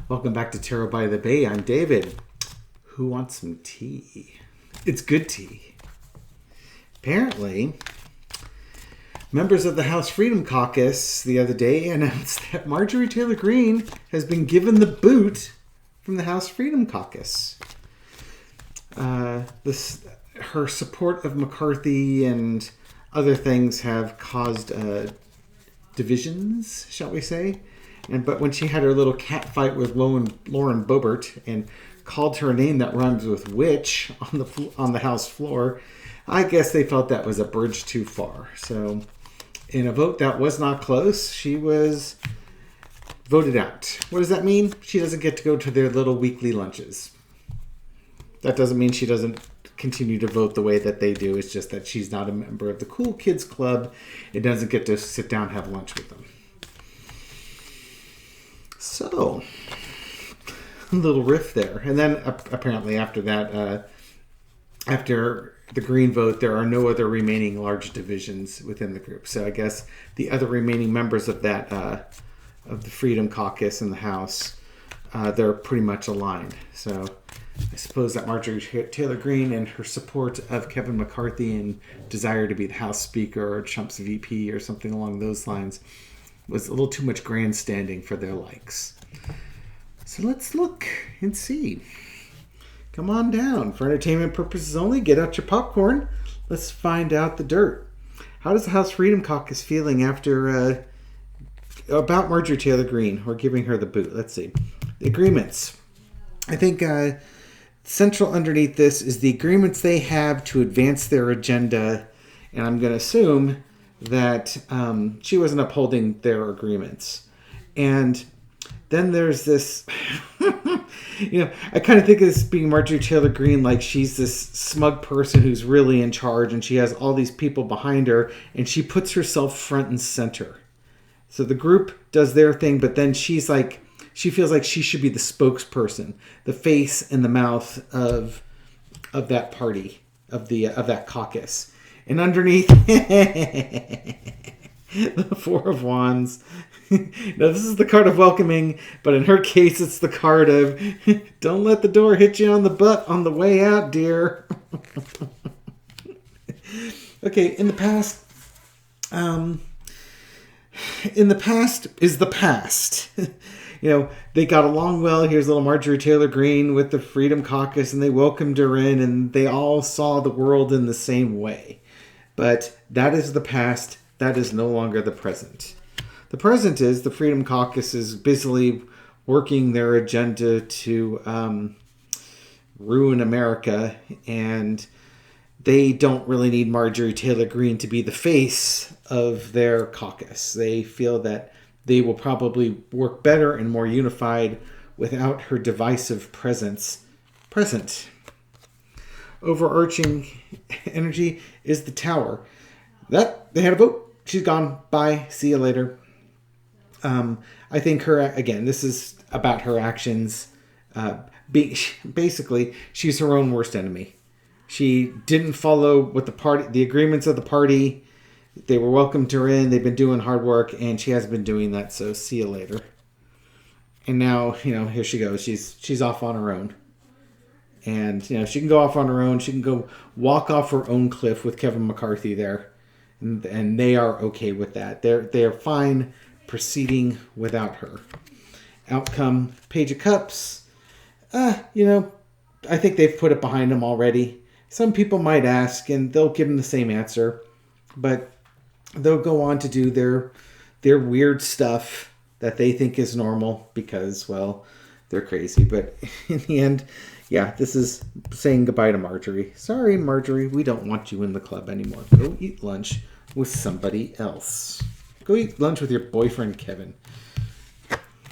Welcome back to Tarot by the Bay. I'm David. Who wants some tea? It's good tea. Apparently, members of the House Freedom Caucus the other day announced that Marjorie Taylor Greene has been given the boot from the House Freedom Caucus. Her support of McCarthy and other things have caused divisions, shall we say. But when she had her little cat fight with Lauren Boebert and called her a name that rhymes with witch on the House floor, I guess they felt that was a bridge too far. So in a vote that was not close, she was voted out. What does that mean? She doesn't get to go to their little weekly lunches. That doesn't mean she doesn't continue to vote the way that they do. It's just that she's not a member of the Cool Kids Club. It doesn't get to sit down and have lunch with them. So, a little riff there. And then apparently after that, after the Green vote, there are no other remaining large divisions within the group. So I guess the other remaining members of that, of the Freedom Caucus in the House, they're pretty much aligned. So I suppose that Marjorie Taylor Greene and her support of Kevin McCarthy and desire to be the House Speaker or Trump's VP or something along those lines was a little too much grandstanding for their likes. So let's look and see. Come on down. For entertainment purposes only, get out your popcorn. Let's find out the dirt. How does the House Freedom Caucus feeling after about Marjorie Taylor Greene or giving her the boot? Let's see. The agreements. I think central underneath this is the agreements they have to advance their agenda, and I'm going to assume that she wasn't upholding their agreements. And then there's this, I kind of think of this being Marjorie Taylor Greene like she's this smug person who's really in charge, and she has all these people behind her, and she puts herself front and center. So the group does their thing, but then she feels like she should be the spokesperson, the face and the mouth of that party, of that caucus. And underneath the Four of Wands. Now this is the card of welcoming, but in her case it's the card of don't let the door hit you on the butt on the way out, dear. Okay, in the past is the past. They got along well. Here's little Marjorie Taylor Greene with the Freedom Caucus, and they welcomed her in, and they all saw the world in the same way. But that is the past. That is no longer the present. The present is the Freedom Caucus is busily working their agenda to ruin America, and they don't really need Marjorie Taylor Greene to be the face of their caucus. They feel that they will probably work better and more unified without her divisive presence present. Overarching energy is the Tower. That they had a vote. She's gone. Bye. See you later. I think this is about her actions. Basically, she's her own worst enemy. She didn't follow what the agreements of the party. They were welcomed her in. They've been doing hard work, and she hasn't been doing that. So see you later. And now, here she goes. She's off on her own. And she can go off on her own. She can go walk off her own cliff with Kevin McCarthy there, and they are okay with that. They're fine proceeding without her. Outcome: Page of Cups. I think they've put it behind them already. Some people might ask, and they'll give them the same answer, but they'll go on to do their weird stuff that they think is normal because, well, they're crazy. But in the end, yeah, this is saying goodbye to Marjorie. Sorry, Marjorie, we don't want you in the club anymore. Go eat lunch with somebody else. Go eat lunch with your boyfriend, Kevin.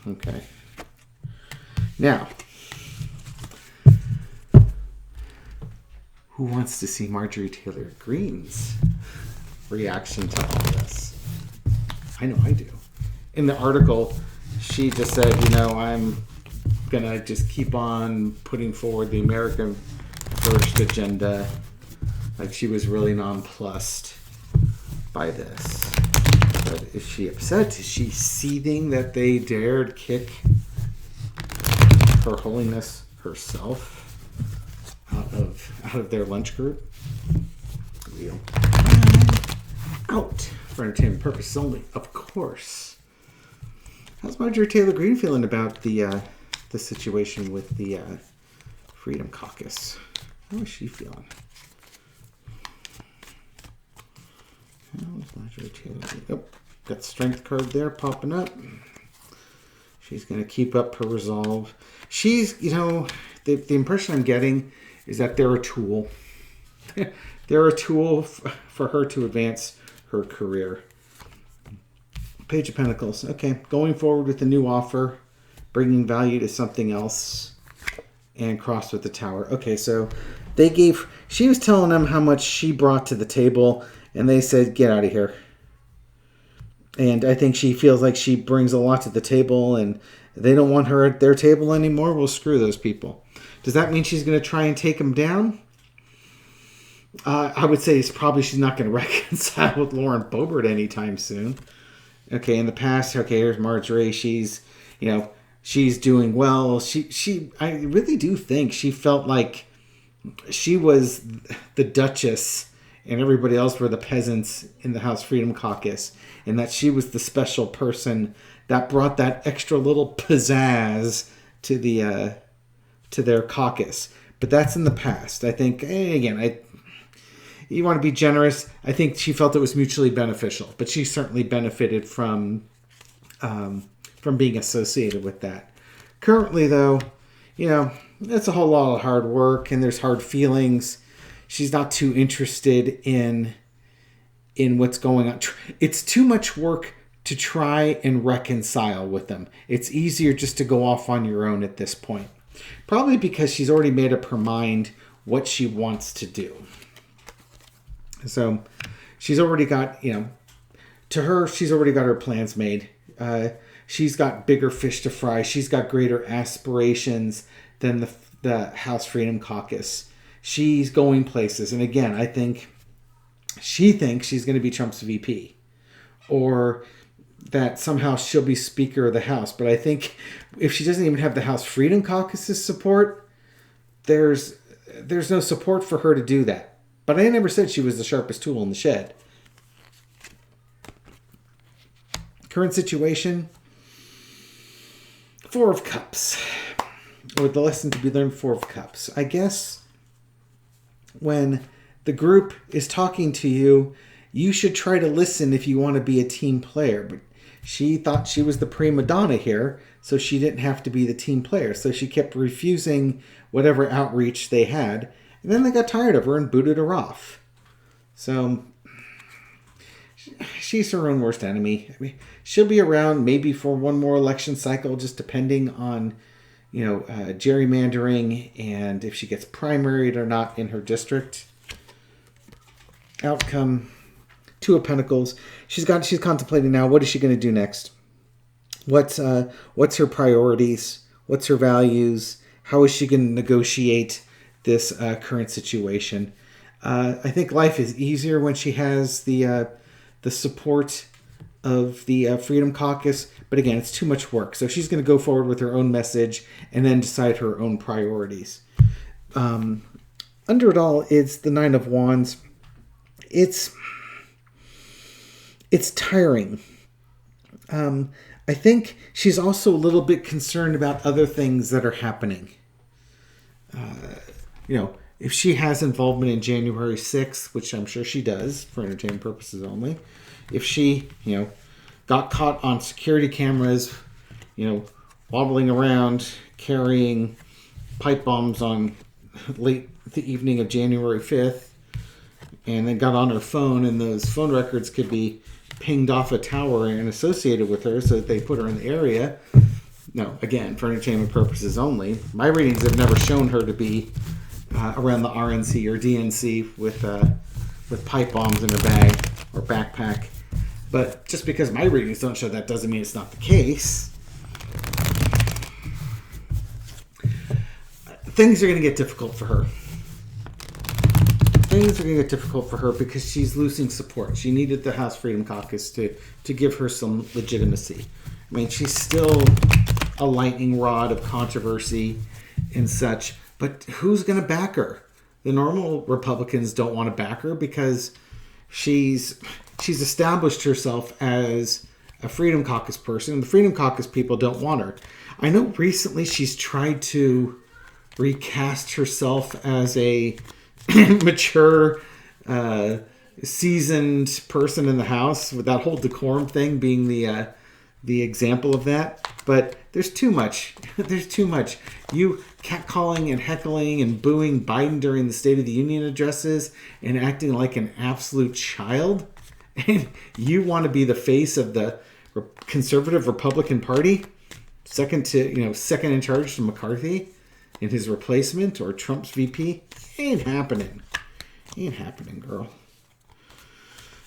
Okay. Now, who wants to see Marjorie Taylor Greene's reaction to all this? I know I do. In the article, she just said, I'm going to just keep on putting forward the American First agenda. Like, she was really nonplussed by this. But is she upset? Is she seething that they dared kick Her Holiness herself out of their lunch group. Wheel. Out for entertainment purposes only, of course. How's Marjorie Taylor Greene feeling about the situation with the Freedom Caucus? How is she feeling? How's Marjorie Taylor Greene? Oh, got the strength card there popping up. She's going to keep up her resolve. She's, the impression I'm getting is that they're a tool. They're a tool for her to advance her career. Page of Pentacles. Okay, going forward with a new offer, bringing value to something else, and crossed with the Tower. Okay, so she was telling them how much she brought to the table, and they said, get out of here. And I think she feels like she brings a lot to the table, and they don't want her at their table anymore. Well, screw those people. Does that mean she's going to try and take them down? I would say she's not going to reconcile with Lauren Boebert anytime soon. Okay, in the past, here's Marjorie. She's doing well. I really do think she felt like she was the Duchess and everybody else were the peasants in the House Freedom Caucus, and that she was the special person that brought that extra little pizzazz to their caucus. But that's in the past. I think, you want to be generous. I think she felt it was mutually beneficial, but she certainly benefited from being associated with that. Currently, though, it's a whole lot of hard work, and there's hard feelings. She's not too interested in what's going on. It's too much work to try and reconcile with them. It's easier just to go off on your own at this point. Probably because she's already made up her mind what she wants to do. So she's already got, to her, she's already got her plans made. She's got bigger fish to fry. She's got greater aspirations than the House Freedom Caucus. She's going places. And again, I think she thinks she's going to be Trump's VP, or that somehow she'll be Speaker of the House. But I think if she doesn't even have the House Freedom Caucus's support, there's no support for her to do that. But I never said she was the sharpest tool in the shed. Current situation, Four of Cups. Or the lesson to be learned, Four of Cups. I guess when the group is talking to you, you should try to listen if you want to be a team player. But she thought she was the prima donna here, so she didn't have to be the team player. So she kept refusing whatever outreach they had. And then they got tired of her and booted her off. So she's her own worst enemy. I mean, she'll be around maybe for one more election cycle, just depending on, gerrymandering and if she gets primaried or not in her district. Outcome, Two of Pentacles. She's contemplating now, what is she going to do next? What's her priorities? What's her values? How is she going to negotiate this current situation? I think life is easier when she has the support of the Freedom Caucus, but again, it's too much work. So she's going to go forward with her own message and then decide her own priorities. Under it all is the Nine of Wands. It's tiring. I think she's also a little bit concerned about other things that are happening. If she has involvement in January 6th, which I'm sure she does for entertainment purposes only, if she, got caught on security cameras, wobbling around carrying pipe bombs on late the evening of January 5th, and then got on her phone, and those phone records could be pinged off a tower and associated with her, so that they put her in the area. No, again, for entertainment purposes only. My readings have never shown her to be around the RNC or DNC with pipe bombs in her bag or backpack. But just because my readings don't show that doesn't mean it's not the case. Things are going to get difficult for her. Things are going to get difficult for her because she's losing support. She needed the House Freedom Caucus to give her some legitimacy. I mean, she's still a lightning rod of controversy and such. But who's going to back her? The normal Republicans don't want to back her because she's established herself as a Freedom Caucus person, and the Freedom Caucus people don't want her. I know recently she's tried to recast herself as a mature, seasoned person in the House, with that whole decorum thing being the example of that. But there's too much. There's too much. You catcalling and heckling and booing Biden during the State of the Union addresses and acting like an absolute child. And you want to be the face of the conservative Republican Party, second in charge to McCarthy and his replacement or Trump's VP. Ain't happening. Ain't happening, girl.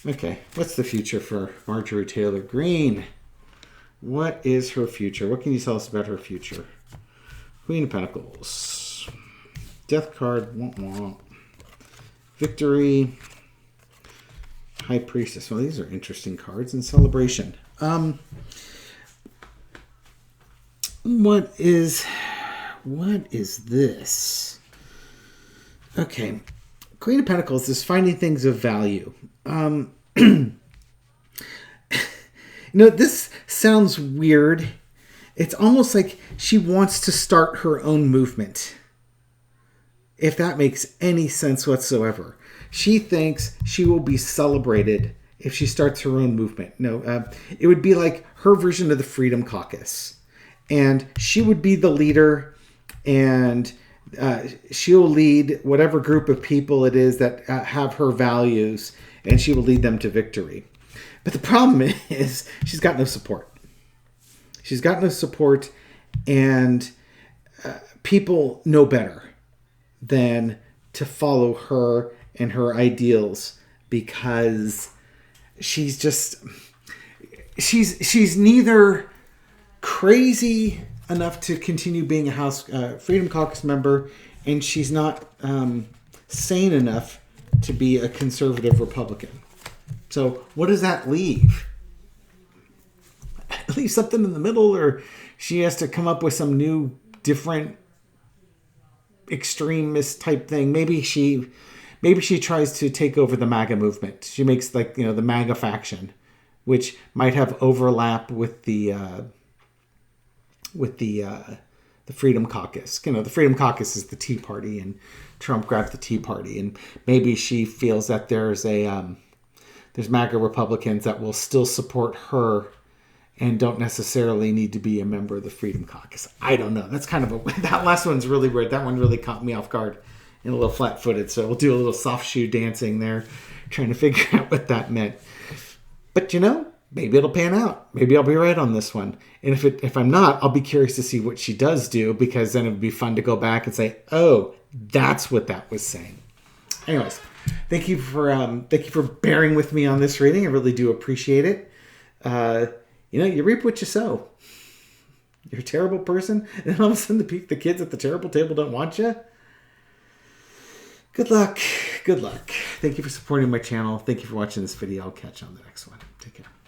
Okay, what's the future for Marjorie Taylor Greene? What is her future? What can you tell us about her future? Queen of Pentacles. Death card. Womp womp. Victory. High Priestess. Well, these are interesting cards. And Celebration. What is this? Okay. Queen of Pentacles is finding things of value. This sounds weird. It's almost like she wants to start her own movement. If that makes any sense whatsoever. She thinks she will be celebrated if she starts her own movement. No, it would be like her version of the Freedom Caucus. And she would be the leader, and she'll lead whatever group of people it is that have her values, and she will lead them to victory. But the problem is she's got no support. She's got no support, and people know better than to follow her and her ideals, because she's neither crazy enough to continue being a House Freedom Caucus member, and she's not sane enough to be a conservative Republican. So what does that leave? Leave something in the middle, or she has to come up with some new, different, extremist type thing. Maybe she tries to take over the MAGA movement. She makes the MAGA faction, which might have overlap with the Freedom Caucus. The Freedom Caucus is the Tea Party, and Trump grabbed the Tea Party, and maybe she feels that there's MAGA Republicans that will still support her and don't necessarily need to be a member of the Freedom Caucus. I don't know. That's kind of that last one's really weird. That one really caught me off guard and a little flat-footed. So we'll do a little soft shoe dancing there, trying to figure out what that meant. But maybe it'll pan out. Maybe I'll be right on this one. And if I'm not, I'll be curious to see what she does do, because then it would be fun to go back and say, oh, that's what that was saying. Anyways, thank you for bearing with me on this reading. I really do appreciate it. You reap what you sow. You're a terrible person, and then all of a sudden the kids at the terrible table don't want you. Good luck. Good luck. Thank you for supporting my channel. Thank you for watching this video. I'll catch you on the next one. Take care.